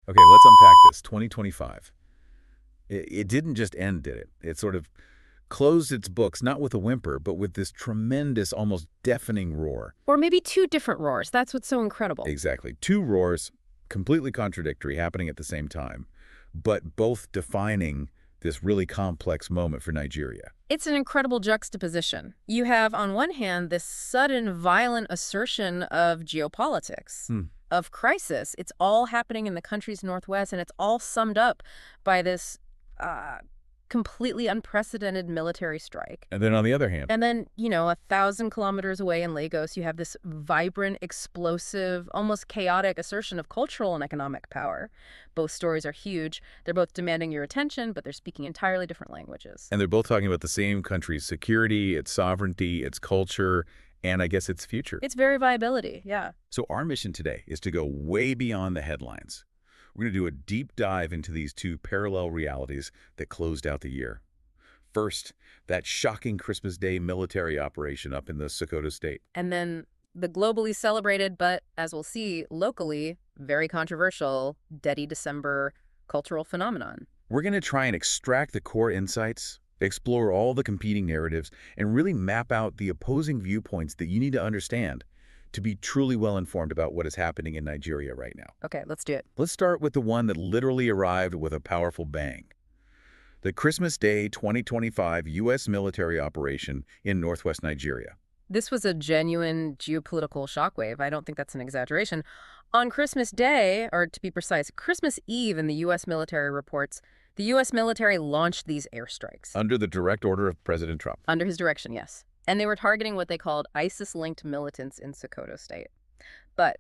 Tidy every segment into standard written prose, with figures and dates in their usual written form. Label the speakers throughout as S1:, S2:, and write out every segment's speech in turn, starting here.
S1: Okay, let's unpack this. 2025. It didn't just end, did it? It sort of closed its books, not with a whimper, but with this tremendous, almost deafening roar.
S2: Or maybe two different roars. That's what's so incredible.
S1: Exactly. Two roars, completely contradictory, happening at the same time, but both defining this really complex moment for Nigeria.
S2: It's an incredible juxtaposition. You have, on one hand, this sudden, violent assertion of geopolitics, of crisis. It's all happening in the country's northwest, and it's all summed up by this completely unprecedented military strike.
S1: And then on the other hand,
S2: And then, 1,000 kilometers away in Lagos, you have this vibrant, explosive, almost chaotic assertion of cultural and economic power. Both stories are huge. They're both demanding your attention, but they're speaking entirely different languages.
S1: and they're both talking about the same country's security, its sovereignty, its culture, and I guess its future.
S2: It's very viability, yeah.
S1: So our mission today is to go way beyond the headlines. We're going to do a deep dive into these two parallel realities that closed out the year. First, that shocking Christmas Day military operation up in the Sokoto State.
S2: And then the globally celebrated, but as we'll see, locally, very controversial, Detty December cultural phenomenon.
S1: We're going to try and extract the core insights, explore all the competing narratives, and really map out the opposing viewpoints that you need to understand to be truly well-informed about what is happening in Nigeria right now.
S2: Okay, let's do it.
S1: Let's start with the one that literally arrived with a powerful bang. The Christmas Day 2025 U.S. military operation in northwest Nigeria.
S2: This was a genuine geopolitical shockwave. I don't think that's an exaggeration. On Christmas Day, or to be precise, Christmas Eve in the U.S. military reports, the U.S. military launched these airstrikes.
S1: Under the direct order of President Trump.
S2: Under his direction, yes. And they were targeting what they called ISIS-linked militants in Sokoto State. But,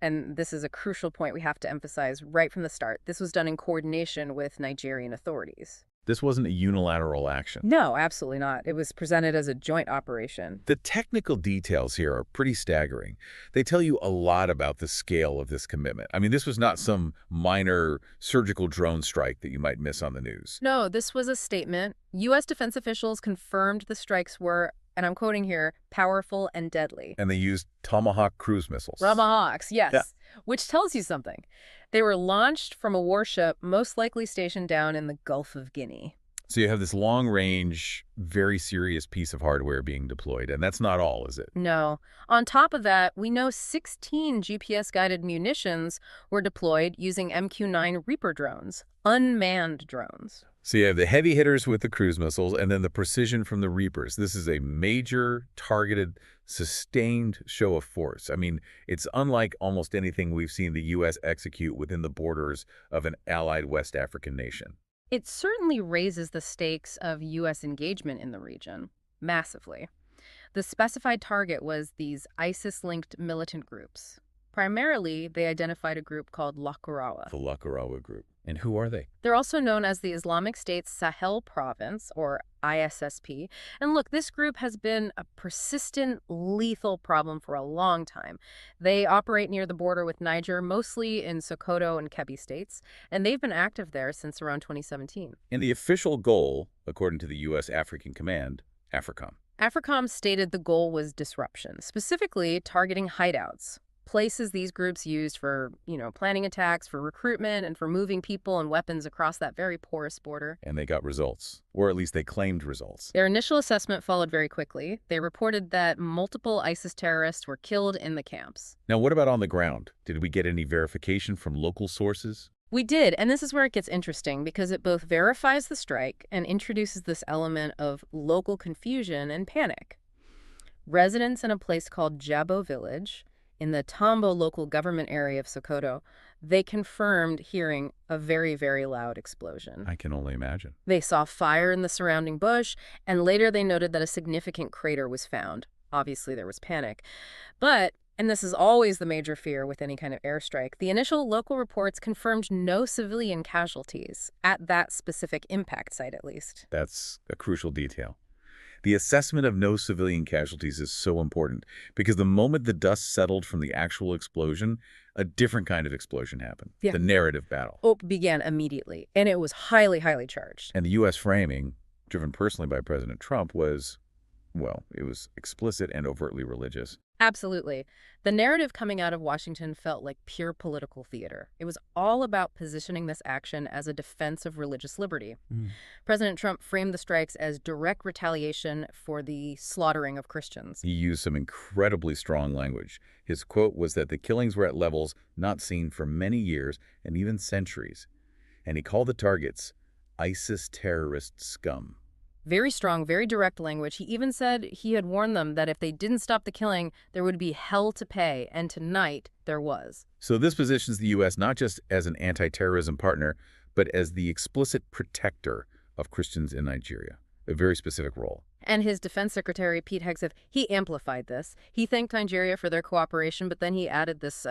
S2: and this is a crucial point we have to emphasize right from the start, this was done in coordination with Nigerian authorities.
S1: This wasn't a unilateral action.
S2: No, absolutely not. It was presented as a joint operation.
S1: The technical details here are pretty staggering. They tell you a lot about the scale of this commitment. I mean, this was not some minor surgical drone strike that you might miss on the news.
S2: No, this was a statement. U.S. defense officials confirmed the strikes were, and I'm quoting here, powerful and deadly.
S1: And they used Tomahawk cruise missiles.
S2: Tomahawks, yes,
S1: Yeah.
S2: Which tells you something. They were launched from a warship most likely stationed down in the Gulf of Guinea.
S1: So you have this long-range, very serious piece of hardware being deployed, and that's not all, is it?
S2: No. On top of that, we know 16 GPS-guided munitions were deployed using MQ9 Reaper drones, unmanned drones.
S1: So you have the heavy hitters with the cruise missiles and then the precision from the Reapers. This is a major, targeted, sustained show of force. I mean, it's unlike almost anything we've seen the U.S. execute within the borders of an allied West African nation.
S2: It certainly raises the stakes of U.S. engagement in the region, massively. The specified target was these ISIS-linked militant groups. Primarily, they identified a group called Lakurawa.
S1: The Lakurawa group. And who are they?
S2: They're also known as the Islamic State's Sahel Province, or ISSP. And look, this group has been a persistent, lethal problem for a long time. They operate near the border with Niger, mostly in Sokoto and Kebbi states, and they've been active there since around 2017.
S1: And the official goal, according to the U.S. African Command, AFRICOM.
S2: AFRICOM stated the goal was disruption, specifically targeting hideouts. Places these groups used for, planning attacks, for recruitment, and for moving people and weapons across that very porous border.
S1: And they got results, or at least they claimed results.
S2: Their initial assessment followed very quickly. They reported that multiple ISIS terrorists were killed in the camps.
S1: Now, what about on the ground? Did we get any verification from local sources?
S2: We did, and this is where it gets interesting because it both verifies the strike and introduces this element of local confusion and panic. Residents in a place called Jabo Village, in the Tambo local government area of Sokoto, they confirmed hearing a very, very loud explosion.
S1: I can only imagine.
S2: They saw fire in the surrounding bush, and later they noted that a significant crater was found. Obviously, there was panic. But, and this is always the major fear with any kind of airstrike, the initial local reports confirmed no civilian casualties, at that specific impact site at least.
S1: That's a crucial detail. The assessment of no civilian casualties is so important because the moment the dust settled from the actual explosion, a different kind of explosion happened.
S2: Yeah.
S1: The narrative battle.
S2: It began immediately, and it was highly, highly charged.
S1: And the U.S. framing, driven personally by President Trump, was, well, it was explicit and overtly religious.
S2: Absolutely. The narrative coming out of Washington felt like pure political theater. It was all about positioning this action as a defense of religious liberty.
S1: Mm.
S2: President Trump framed the strikes as direct retaliation for the slaughtering of Christians.
S1: He used some incredibly strong language. His quote was that the killings were at levels not seen for many years and even centuries. And he called the targets ISIS terrorist scum.
S2: Very strong, very direct language. He even said he had warned them that if they didn't stop the killing, there would be hell to pay, and tonight there was.
S1: So this positions the U.S. not just as an anti-terrorism partner, but as the explicit protector of Christians in Nigeria, a very specific role.
S2: And his defense secretary, Pete Hegseth, he amplified this. He thanked Nigeria for their cooperation, but then he added this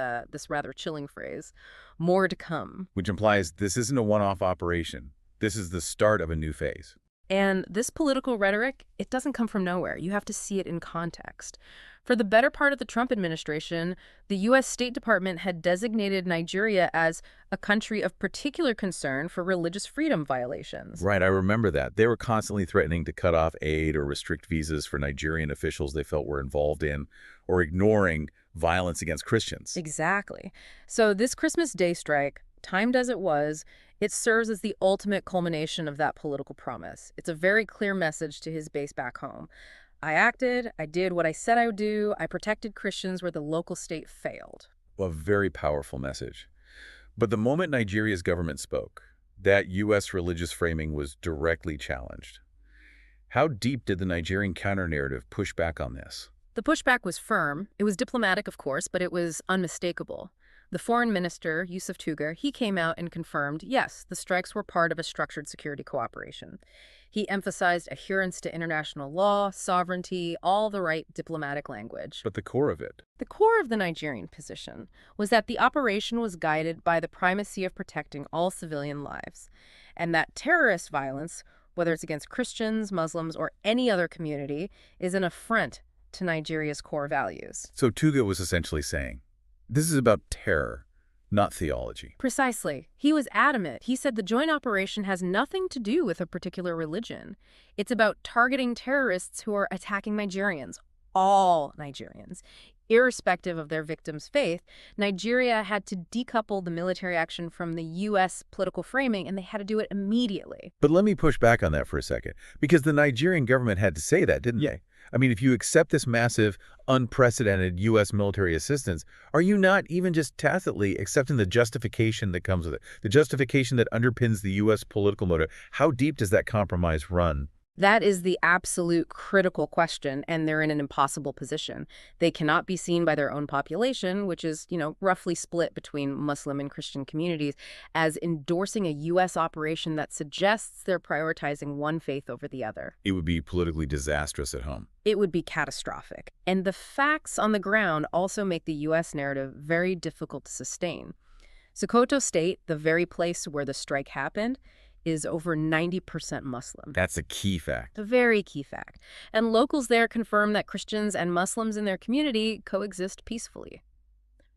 S2: rather chilling phrase, more to come.
S1: Which implies this isn't a one-off operation. This is the start of a new phase.
S2: And this political rhetoric, it doesn't come from nowhere. You have to see it in context. For the better part of the Trump administration, the U.S. State Department had designated Nigeria as a country of particular concern for religious freedom violations.
S1: Right, I remember that. They were constantly threatening to cut off aid or restrict visas for Nigerian officials they felt were involved in or ignoring violence against Christians.
S2: Exactly. So this Christmas Day strike, timed as it was, it serves as the ultimate culmination of that political promise. It's a very clear message to his base back home. I acted, I did what I said I would do, I protected Christians where the local state failed.
S1: A very powerful message. But the moment Nigeria's government spoke, that U.S. religious framing was directly challenged. How deep did the Nigerian counter-narrative push back on this?
S2: The pushback was firm. It was diplomatic, of course, but it was unmistakable. The foreign minister, Yusuf Tugar, he came out and confirmed, yes, the strikes were part of a structured security cooperation. He emphasized adherence to international law, sovereignty, all the right diplomatic language.
S1: But the core of it?
S2: The core of the Nigerian position was that the operation was guided by the primacy of protecting all civilian lives, and that terrorist violence, whether it's against Christians, Muslims, or any other community, is an affront to Nigeria's core values.
S1: So Tugar was essentially saying, this is about terror, not theology.
S2: Precisely. He was adamant. He said the joint operation has nothing to do with a particular religion. It's about targeting terrorists who are attacking Nigerians, all Nigerians. Irrespective of their victims' faith, Nigeria had to decouple the military action from the U.S. political framing, and they had to do it immediately.
S1: But let me push back on that for a second, because the Nigerian government had to say that, didn't they? I mean, if you accept this massive, unprecedented U.S. military assistance, are you not even just tacitly accepting the justification that comes with it, the justification that underpins the U.S. political motive? How deep does that compromise run?
S2: That is the absolute critical question, and they're in an impossible position. They cannot be seen by their own population, which is, roughly split between Muslim and Christian communities, as endorsing a U.S. operation that suggests they're prioritizing one faith over the other.
S1: It would be politically disastrous at home.
S2: It would be catastrophic. And the facts on the ground also make the U.S. narrative very difficult to sustain. Sokoto State, the very place where the strike happened, is over 90% Muslim.
S1: That's a key fact.
S2: A very key fact. And locals there confirm that Christians and Muslims in their community coexist peacefully.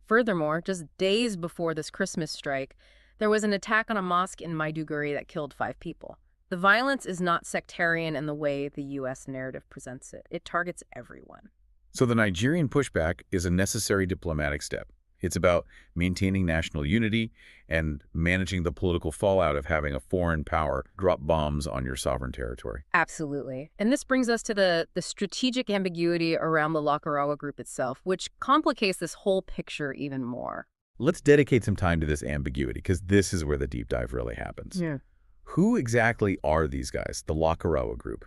S2: Furthermore, just days before this Christmas strike, there was an attack on a mosque in Maiduguri that killed 5 people. The violence is not sectarian in the way the U.S. narrative presents it. It targets everyone.
S1: So the Nigerian pushback is a necessary diplomatic step. It's about maintaining national unity and managing the political fallout of having a foreign power drop bombs on your sovereign territory.
S2: Absolutely. And this brings us to the strategic ambiguity around the Lakurawa group itself, which complicates this whole picture even more.
S1: Let's dedicate some time to this ambiguity, because this is where the deep dive really happens.
S2: Yeah.
S1: Who exactly are these guys, the Lakurawa group?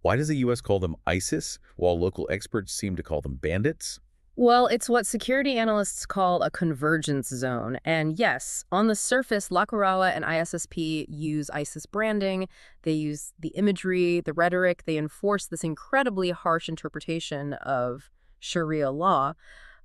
S1: Why does the U.S. call them ISIS, while local experts seem to call them bandits?
S2: Well, it's what security analysts call a convergence zone. And yes, on the surface, Lakurawa and ISSP use ISIS branding. They use the imagery, the rhetoric. They enforce this incredibly harsh interpretation of Sharia law.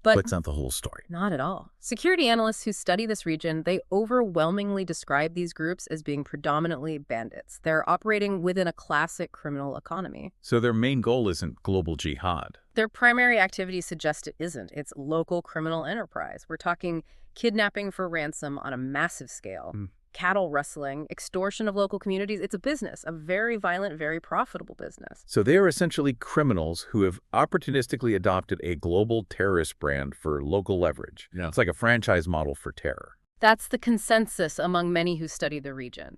S2: But
S1: it's not the whole story.
S2: Not at all. Security analysts who study this region, they overwhelmingly describe these groups as being predominantly bandits. They're operating within a classic criminal economy.
S1: So their main goal isn't global jihad.
S2: Their primary activities suggest it isn't. It's local criminal enterprise. We're talking kidnapping for ransom on a massive scale. cattle rustling, extortion of local communities. It's a business, a very violent, very profitable business.
S1: So they are essentially criminals who have opportunistically adopted a global terrorist brand for local leverage.
S3: Yeah.
S1: It's like a franchise model for terror.
S2: That's the consensus among many who study the region.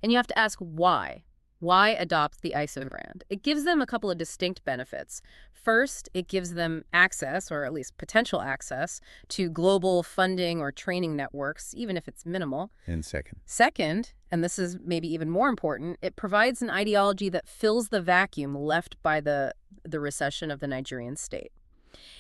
S2: And you have to ask why. Why adopt the ISO brand? It gives them a couple of distinct benefits. First, it gives them access, or at least potential access, to global funding or training networks, even if it's minimal.
S1: And
S2: Second, and this is maybe even more important, it provides an ideology that fills the vacuum left by the recession of the Nigerian state.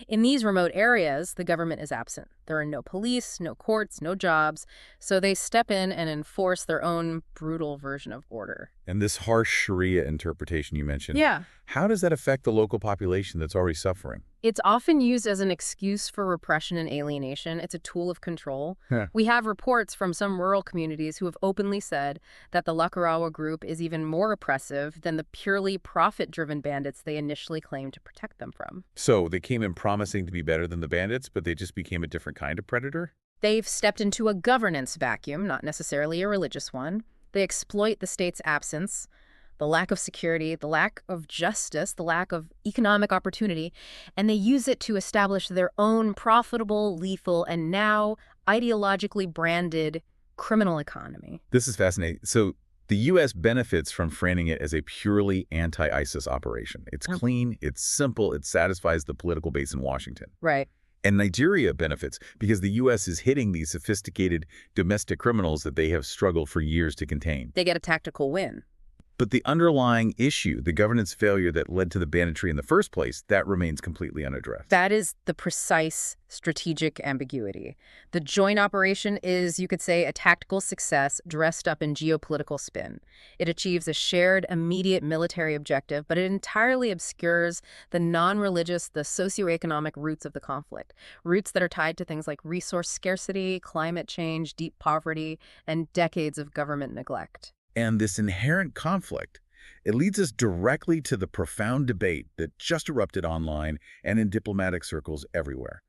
S2: In these remote areas, the government is absent. There are no police, no courts, no jobs, so they step in and enforce their own brutal version of order.
S1: And this harsh Sharia interpretation you mentioned,
S2: Yeah.
S1: how does that affect the local population that's already suffering?
S2: It's often used as an excuse for repression and alienation. It's a tool of control.
S1: Yeah.
S2: We have reports from some rural communities who have openly said that the Lakurawa group is even more oppressive than the purely profit-driven bandits they initially claimed to protect them from.
S1: So they came in promising to be better than the bandits, but they just became a different kind of predator?
S2: They've stepped into a governance vacuum, not necessarily a religious one. They exploit the state's absence, the lack of security, the lack of justice, the lack of economic opportunity, and they use it to establish their own profitable, lethal, and now ideologically branded criminal economy.
S1: This is fascinating. So the U.S. benefits from framing it as a purely anti-ISIS operation. It's clean, it's simple, it satisfies the political base in Washington.
S2: Right.
S1: And Nigeria benefits because the U.S. is hitting these sophisticated domestic criminals that they have struggled for years to contain.
S2: They get a tactical win.
S1: But the underlying issue, the governance failure that led to the banditry in the first place, that remains completely unaddressed.
S2: That is the precise strategic ambiguity. The joint operation is, you could say, a tactical success dressed up in geopolitical spin. It achieves a shared, immediate military objective, but it entirely obscures the non-religious, the socioeconomic roots of the conflict, roots that are tied to things like resource scarcity, climate change, deep poverty, and decades of government neglect.
S1: And this inherent conflict, it leads us directly to the profound debate that just erupted online and in diplomatic circles everywhere.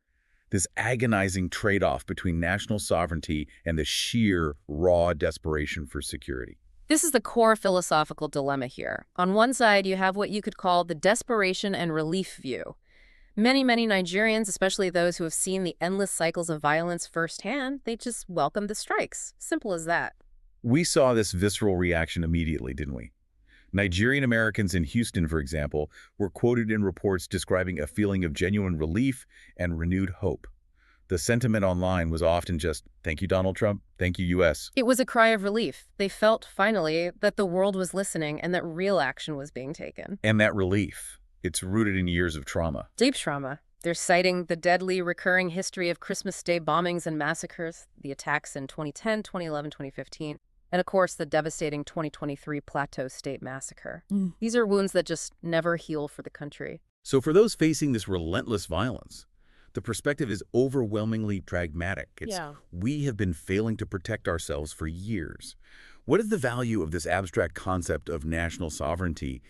S1: This agonizing trade-off between national sovereignty and the sheer, raw desperation for security.
S2: This is the core philosophical dilemma here. On one side, you have what you could call the desperation and relief view. Many Nigerians, especially those who have seen the endless cycles of violence firsthand, they just welcome the strikes. Simple as that.
S1: We saw this visceral reaction immediately, didn't we? Nigerian Americans in Houston, for example, were quoted in reports describing a feeling of genuine relief and renewed hope. The sentiment online was often just, thank you, Donald Trump, thank you, U.S.
S2: It was a cry of relief. They felt, finally, that the world was listening and that real action was being taken.
S1: And that relief, it's rooted in years of trauma.
S2: Deep trauma. They're citing the deadly recurring history of Christmas Day bombings and massacres, the attacks in 2010, 2011, 2015. And, of course, the devastating 2023 Plateau State massacre. These are wounds that just never heal for the country.
S1: So for those facing this relentless violence, the perspective is overwhelmingly pragmatic. It's, we have been failing to protect ourselves for years. What is the value of this abstract concept of national sovereignty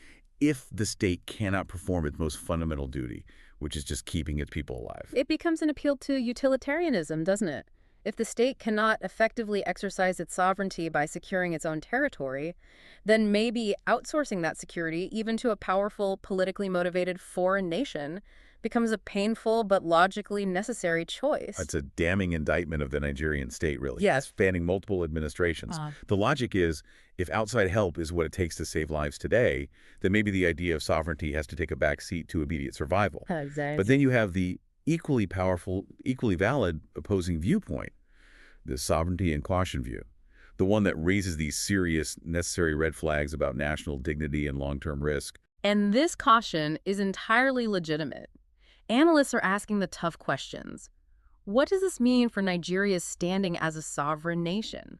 S1: if the state cannot perform its most fundamental duty, which is just keeping its people alive?
S2: It becomes an appeal to utilitarianism, doesn't it? If the state cannot effectively exercise its sovereignty by securing its own territory, then maybe outsourcing that security, even to a powerful, politically motivated foreign nation, becomes a painful but logically necessary choice.
S1: It's a damning indictment of the Nigerian state, really.
S2: Yes.
S1: Spanning multiple administrations. The logic is, if outside help is what it takes to save lives today, then maybe the idea of sovereignty has to take a back seat to immediate survival.
S2: Exactly.
S1: But then you have the equally powerful, equally valid opposing viewpoint, the sovereignty and caution view, the one that raises these serious, necessary red flags about national dignity and long-term risk.
S2: And this caution is entirely legitimate. Analysts are asking the tough questions. What does this mean for Nigeria's standing as a sovereign nation?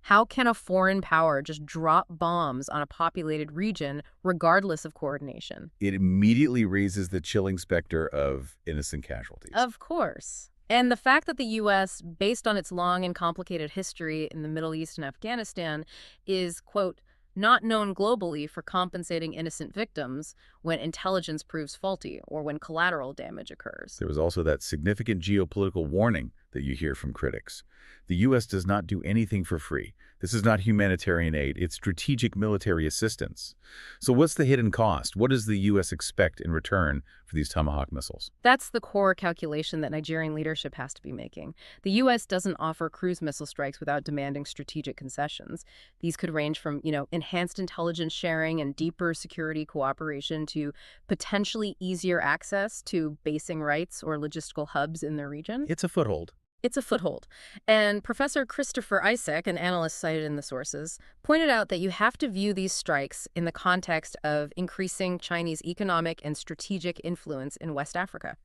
S2: How can a foreign power just drop bombs on a populated region regardless of coordination?
S1: It immediately raises the chilling specter of innocent casualties.
S2: Of course. And the fact that the U.S., based on its long and complicated history in the Middle East and Afghanistan, is, quote, not known globally for compensating innocent victims when intelligence proves faulty or when collateral damage occurs.
S1: There was also that significant geopolitical warning that you hear from critics. The U.S. does not do anything for free. This is not humanitarian aid, it's strategic military assistance. So what's the hidden cost? What does the U.S. expect in return for these Tomahawk missiles?
S2: That's the core calculation that Nigerian leadership has to be making. The U.S. doesn't offer cruise missile strikes without demanding strategic concessions. These could range from, enhanced intelligence sharing and deeper security cooperation to potentially easier access to basing rights or logistical hubs in the region.
S1: It's a foothold.
S2: It's a foothold. And Professor Christopher Isaac, an analyst cited in the sources, pointed out that you have to view these strikes in the context of increasing Chinese economic and strategic influence in West Africa.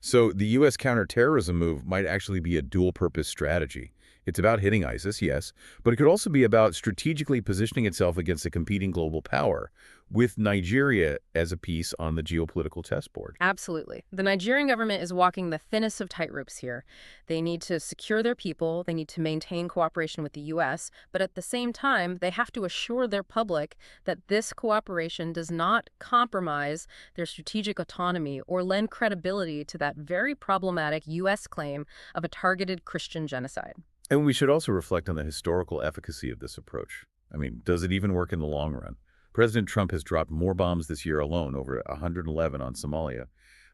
S1: So the U.S. counterterrorism move might actually be a dual-purpose strategy. It's about hitting ISIS, yes, but it could also be about strategically positioning itself against a competing global power, with Nigeria as a piece on the geopolitical chessboard.
S2: Absolutely. The Nigerian government is walking the thinnest of tightropes here. They need to secure their people, they need to maintain cooperation with the U.S., but at the same time, they have to assure their public that this cooperation does not compromise their strategic autonomy or lend credibility to that very problematic U.S. claim of a targeted Christian genocide.
S1: And we should also reflect on the historical efficacy of this approach. I mean, does it even work in the long run? President Trump has dropped more bombs this year alone, over 111 on Somalia,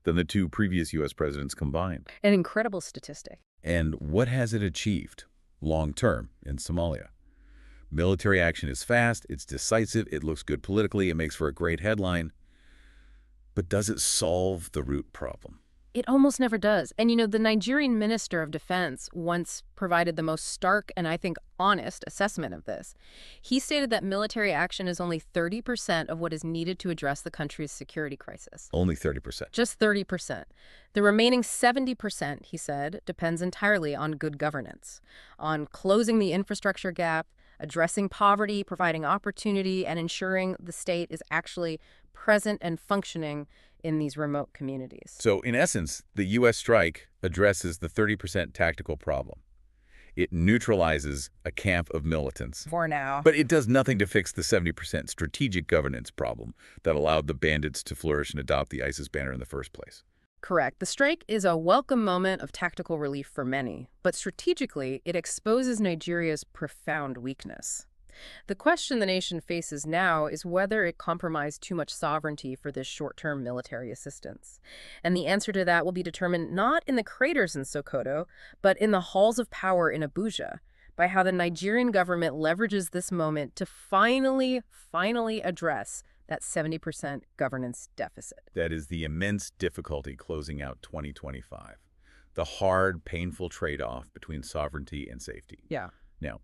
S1: than the two previous U.S. presidents combined.
S2: An incredible statistic.
S1: And what has it achieved long-term in Somalia? Military action is fast, it's decisive, it looks good politically, it makes for a great headline. But does it solve the root problem?
S2: It almost never does. And the Nigerian Minister of Defense once provided the most stark and I think honest assessment of this. He stated that military action is only 30% of what is needed to address the country's security crisis.
S1: Only 30%.
S2: Just 30%. The remaining 70%, he said, depends entirely on good governance, on closing the infrastructure gap, addressing poverty, providing opportunity, and ensuring the state is actually present and functioning in these remote communities.
S1: So, in essence, the U.S. strike addresses the 30% tactical problem. It neutralizes a camp of militants.
S2: For now.
S1: But it does nothing to fix the 70% strategic governance problem that allowed the bandits to flourish and adopt the ISIS banner in the first place.
S2: Correct. The strike is a welcome moment of tactical relief for many, but strategically, it exposes Nigeria's profound weakness. The question the nation faces now is whether it compromised too much sovereignty for this short-term military assistance. And the answer to that will be determined not in the craters in Sokoto, but in the halls of power in Abuja, by how the Nigerian government leverages this moment to finally address that 70% governance deficit.
S1: That is the immense difficulty closing out 2025. The hard, painful trade-off between sovereignty and safety.
S2: Yeah.
S1: Now,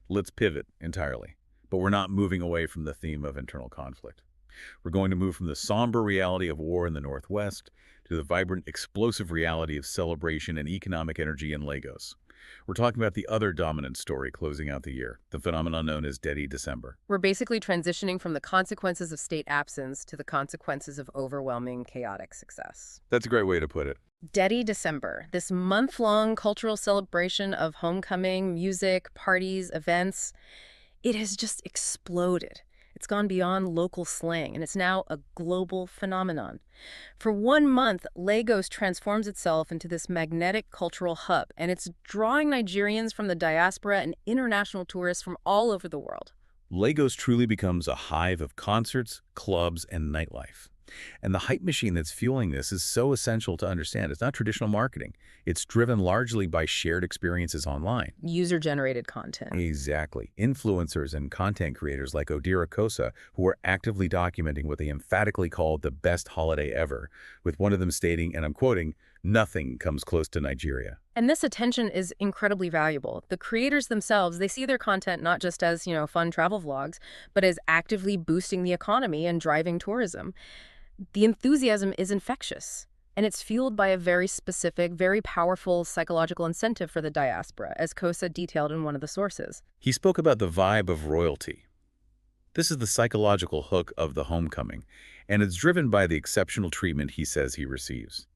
S1: let's pivot entirely, but we're not moving away from the theme of internal conflict. We're going to move from the somber reality of war in the Northwest to the vibrant, explosive reality of celebration and economic energy in Lagos. We're talking about the other dominant story closing out the year, the phenomenon known as Detty December.
S2: We're basically transitioning from the consequences of state absence to the consequences of overwhelming, chaotic success.
S1: That's a great way to put it.
S2: Detty December, this month-long cultural celebration of homecoming, music, parties, events, it has just exploded. It's gone beyond local slang, and it's now a global phenomenon. For 1 month, Lagos transforms itself into this magnetic cultural hub, and it's drawing Nigerians from the diaspora and international tourists from all over the world.
S1: Lagos truly becomes a hive of concerts, clubs, and nightlife. And the hype machine that's fueling this is so essential to understand. It's not traditional marketing. It's driven largely by shared experiences online.
S2: User-generated content.
S1: Exactly. Influencers and content creators like Odira Kosa, who are actively documenting what they emphatically called the best holiday ever, with one of them stating, and I'm quoting, "Nothing comes close to Nigeria."
S2: And this attention is incredibly valuable. The creators themselves, they see their content not just as, fun travel vlogs, but as actively boosting the economy and driving tourism. The enthusiasm is infectious, and it's fueled by a very specific, very powerful psychological incentive for the diaspora, as Kosa detailed in one of the sources.
S1: He spoke about the vibe of royalty. This is the psychological hook of the homecoming, and it's driven by the exceptional treatment he says he receives.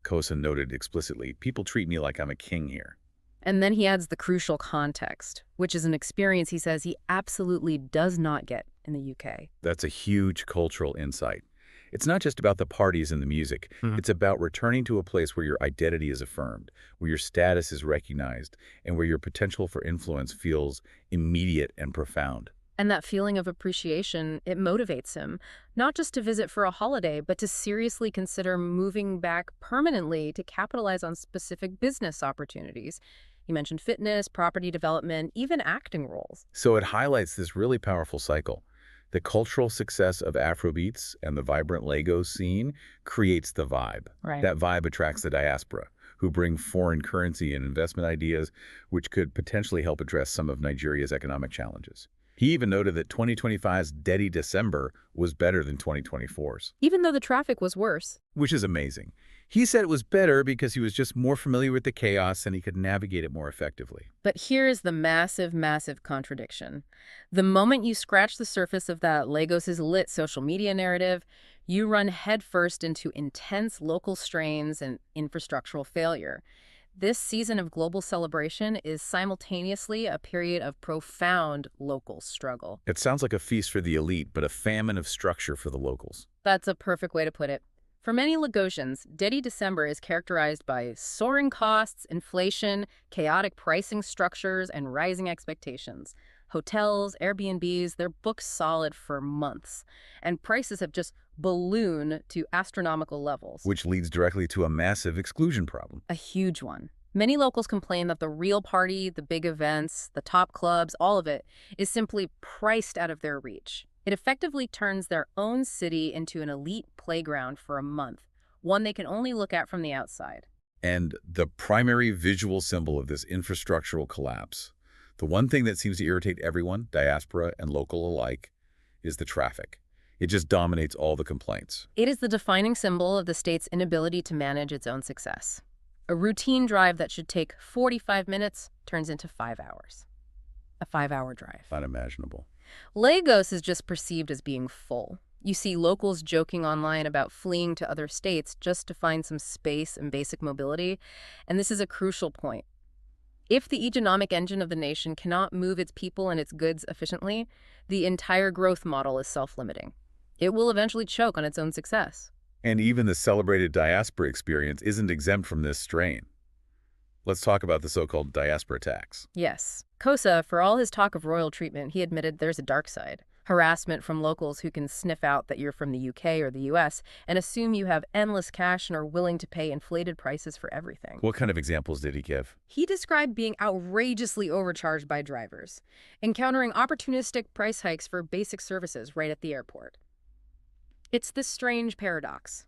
S1: Kosa noted explicitly, "People treat me like I'm a king here."
S2: And then he adds the crucial context, which is an experience he says he absolutely does not get in the UK.
S1: That's a huge cultural insight. It's not just about the parties and the music. It's about returning to a place where your identity is affirmed, where your status is recognized, and where your potential for influence feels immediate and profound.
S2: And that feeling of appreciation, it motivates him, not just to visit for a holiday, but to seriously consider moving back permanently to capitalize on specific business opportunities. You mentioned fitness, property development, even acting roles.
S1: So it highlights this really powerful cycle. The cultural success of Afrobeats and the vibrant Lagos scene creates the vibe.
S2: Right.
S1: That vibe attracts the diaspora, who bring foreign currency and investment ideas, which could potentially help address some of Nigeria's economic challenges. He even noted that 2025's Detty December was better than 2024's.
S2: Even though the traffic was worse.
S1: Which is amazing. He said it was better because he was just more familiar with the chaos and he could navigate it more effectively.
S2: But here is the massive, massive contradiction. The moment you scratch the surface of that Lagos is lit social media narrative, you run headfirst into intense local strains and infrastructural failure. This season of global celebration is simultaneously a period of profound local struggle.
S1: It sounds like a feast for the elite, but a famine of structure for the locals.
S2: That's a perfect way to put it. For many Lagosians, Detty December is characterized by soaring costs, inflation, chaotic pricing structures, and rising expectations. Hotels, Airbnbs, they're booked solid for months, and prices have just ballooned to astronomical levels.
S1: Which leads directly to a massive exclusion problem.
S2: A huge one. Many locals complain that the real party, the big events, the top clubs, all of it, is simply priced out of their reach. It effectively turns their own city into an elite playground for a month, one they can only look at from the outside.
S1: And the primary visual symbol of this infrastructural collapse, the one thing that seems to irritate everyone, diaspora and local alike, is the traffic. It just dominates all the complaints.
S2: It is the defining symbol of the state's inability to manage its own success. A routine drive that should take 45 minutes turns into 5 hours. A 5-hour drive.
S1: Unimaginable.
S2: Lagos is just perceived as being full. You see locals joking online about fleeing to other states just to find some space and basic mobility, and this is a crucial point. If the economic engine of the nation cannot move its people and its goods efficiently, the entire growth model is self-limiting. It will eventually choke on its own success.
S1: And even the celebrated diaspora experience isn't exempt from this strain. Let's talk about the so-called diaspora tax.
S2: Yes. Kosa, for all his talk of royal treatment, he admitted there's a dark side. Harassment from locals who can sniff out that you're from the UK or the US and assume you have endless cash and are willing to pay inflated prices for everything.
S1: What kind of examples did he give?
S2: He described being outrageously overcharged by drivers, encountering opportunistic price hikes for basic services right at the airport. It's this strange paradox.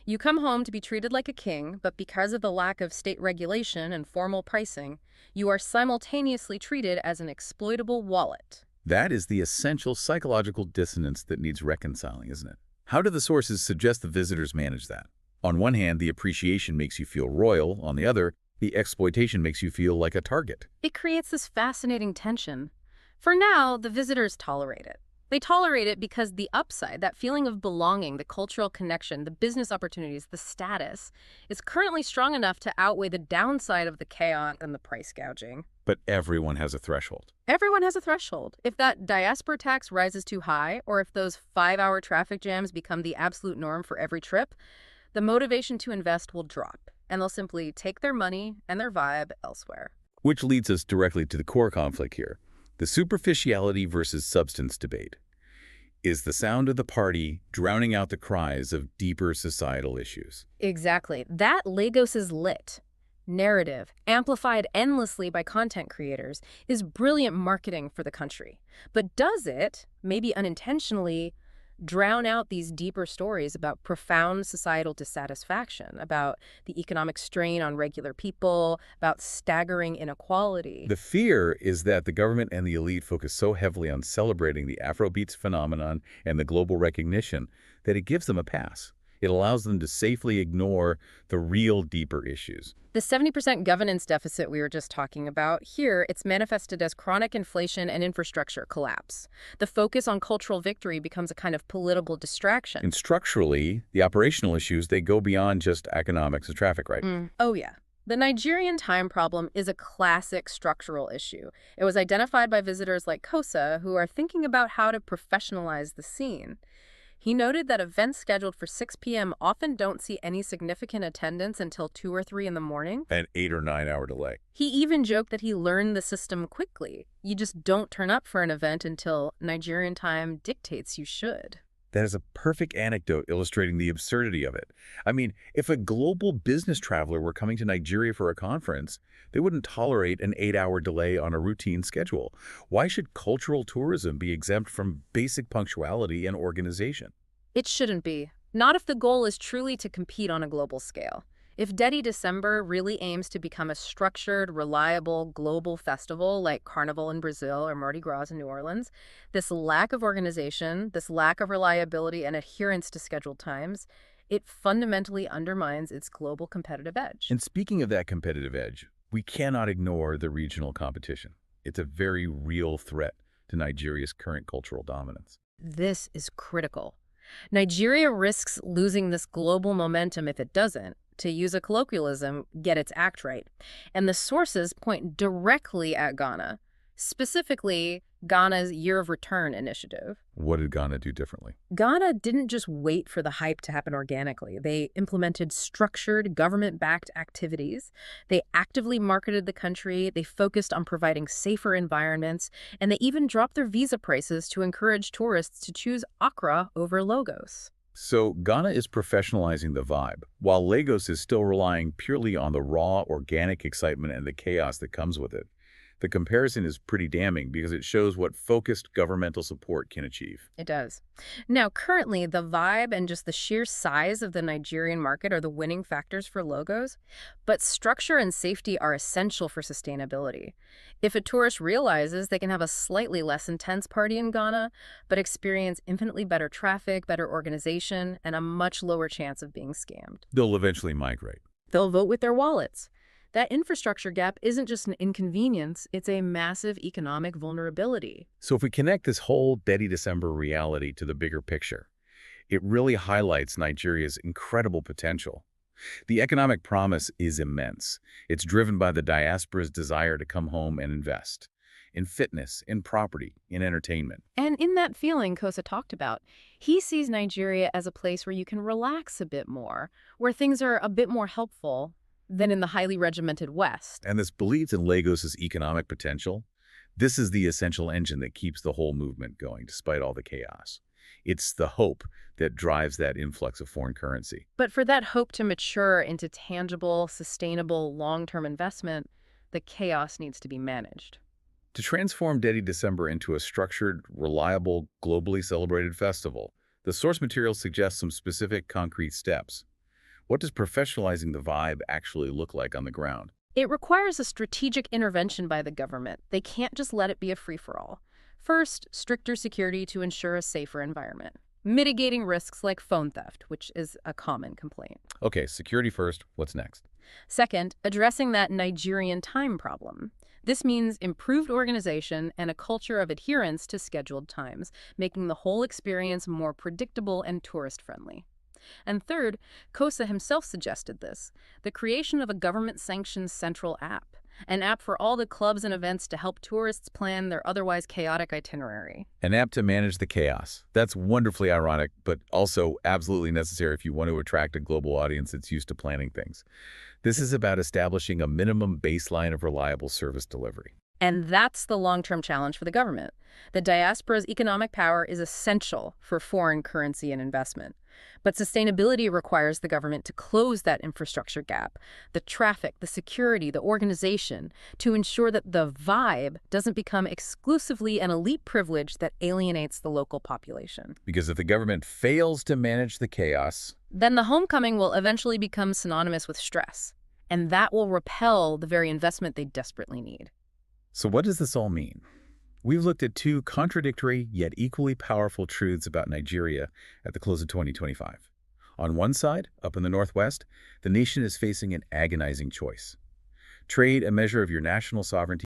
S2: You come home to be treated like a king, but because of the lack of state regulation and formal pricing, you are simultaneously treated as an exploitable wallet.
S1: That is the essential psychological dissonance that needs reconciling, isn't it? How do the sources suggest the visitors manage that? On one hand, the appreciation makes you feel royal. On the other, the exploitation makes you feel like a target.
S2: It creates this fascinating tension. For now, the visitors tolerate it. They tolerate it because the upside, that feeling of belonging, the cultural connection, the business opportunities, the status, is currently strong enough to outweigh the downside of the chaos and the price gouging.
S1: But everyone has a threshold.
S2: Everyone has a threshold. If that diaspora tax rises too high, or if those 5-hour traffic jams become the absolute norm for every trip, the motivation to invest will drop, and they'll simply take their money and their vibe elsewhere.
S1: Which leads us directly to the core conflict here. The superficiality versus substance debate. Is the sound of the party drowning out the cries of deeper societal issues?
S2: Exactly. That Lagos is lit narrative, amplified endlessly by content creators, is brilliant marketing for the country. But does it, maybe unintentionally, drown out these deeper stories about profound societal dissatisfaction, about the economic strain on regular people, about staggering inequality?
S1: The fear is that the government and the elite focus so heavily on celebrating the Afrobeats phenomenon and the global recognition that it gives them a pass. It allows them to safely ignore the real deeper issues.
S2: The 70% governance deficit we were just talking about, here it's manifested as chronic inflation and infrastructure collapse. The focus on cultural victory becomes a kind of political distraction.
S1: And structurally, the operational issues, they go beyond just economics and traffic, right?
S2: Oh, yeah. The Nigerian time problem is a classic structural issue. It was identified by visitors like Kosa, who are thinking about how to professionalize the scene. He noted that events scheduled for 6 p.m. often don't see any significant attendance until 2 or 3 in the morning.
S1: An 8 or 9 hour delay.
S2: He even joked that he learned the system quickly. You just don't turn up for an event until Nigerian time dictates you should.
S1: That is a perfect anecdote illustrating the absurdity of it. I mean, if a global business traveler were coming to Nigeria for a conference, they wouldn't tolerate an 8-hour delay on a routine schedule. Why should cultural tourism be exempt from basic punctuality and organization?
S2: It shouldn't be. Not if the goal is truly to compete on a global scale. If Detty December really aims to become a structured, reliable, global festival like Carnival in Brazil or Mardi Gras in New Orleans, this lack of organization, this lack of reliability and adherence to scheduled times, it fundamentally undermines its global competitive edge.
S1: And speaking of that competitive edge, we cannot ignore the regional competition. It's a very real threat to Nigeria's current cultural dominance.
S2: This is critical. Nigeria risks losing this global momentum if it doesn't, to use a colloquialism, get its act right. And the sources point directly at Ghana, specifically Ghana's Year of Return initiative.
S1: What did Ghana do differently?
S2: Ghana didn't just wait for the hype to happen organically. They implemented structured, government-backed activities. They actively marketed the country. They focused on providing safer environments. And they even dropped their visa prices to encourage tourists to choose Accra over Lagos.
S1: So Ghana is professionalizing the vibe, while Lagos is still relying purely on the raw, organic excitement and the chaos that comes with it. The comparison is pretty damning because it shows what focused governmental support can achieve.
S2: It does. Now, currently, the vibe and just the sheer size of the Nigerian market are the winning factors for logos, but structure and safety are essential for sustainability. If a tourist realizes they can have a slightly less intense party in Ghana, but experience infinitely better traffic, better organization, and a much lower chance of being scammed,
S1: They'll eventually migrate.
S2: they'll vote with their wallets. That infrastructure gap isn't just an inconvenience, it's a massive economic vulnerability.
S1: So if we connect this whole Detty December reality to the bigger picture, it really highlights Nigeria's incredible potential. The economic promise is immense. It's driven by the diaspora's desire to come home and invest in fitness, in property, in entertainment.
S2: And in that feeling Kosa talked about, he sees Nigeria as a place where you can relax a bit more, where things are a bit more helpful than in the highly regimented West.
S1: And this belief in Lagos's economic potential, this is the essential engine that keeps the whole movement going despite all the chaos. It's the hope that drives that influx of foreign currency.
S2: But for that hope to mature into tangible, sustainable, long-term investment, the chaos needs to be managed.
S1: To transform Detty December into a structured, reliable, globally celebrated festival, the source material suggests some specific, concrete steps. What does professionalizing the vibe actually look like on the ground?
S2: It requires a strategic intervention by the government. They can't just let it be a free-for-all. First, stricter security to ensure a safer environment. Mitigating risks like phone theft, which is a common complaint.
S1: Okay, security first. What's next?
S2: Second, addressing that Nigerian time problem. This means improved organization and a culture of adherence to scheduled times, making the whole experience more predictable and tourist-friendly. And third, Kosa himself suggested this, the creation of a government-sanctioned central app, an app for all the clubs and events to help tourists plan their otherwise chaotic itinerary.
S1: An app to manage the chaos. That's wonderfully ironic, but also absolutely necessary if you want to attract a global audience that's used to planning things. This is about establishing a minimum baseline of reliable service delivery.
S2: And that's the long-term challenge for the government. The diaspora's economic power is essential for foreign currency and investment. But sustainability requires the government to close that infrastructure gap, the traffic, the security, the organization, to ensure that the vibe doesn't become exclusively an elite privilege that alienates the local population.
S1: Because if the government fails to manage the chaos,
S2: then the homecoming will eventually become synonymous with stress, and that will repel the very investment they desperately need.
S1: so what does this all mean? We've looked at two contradictory yet equally powerful truths about Nigeria at the close of 2025. On one side, up in the Northwest, the nation is facing an agonizing choice. Trade, a measure of your national sovereignty,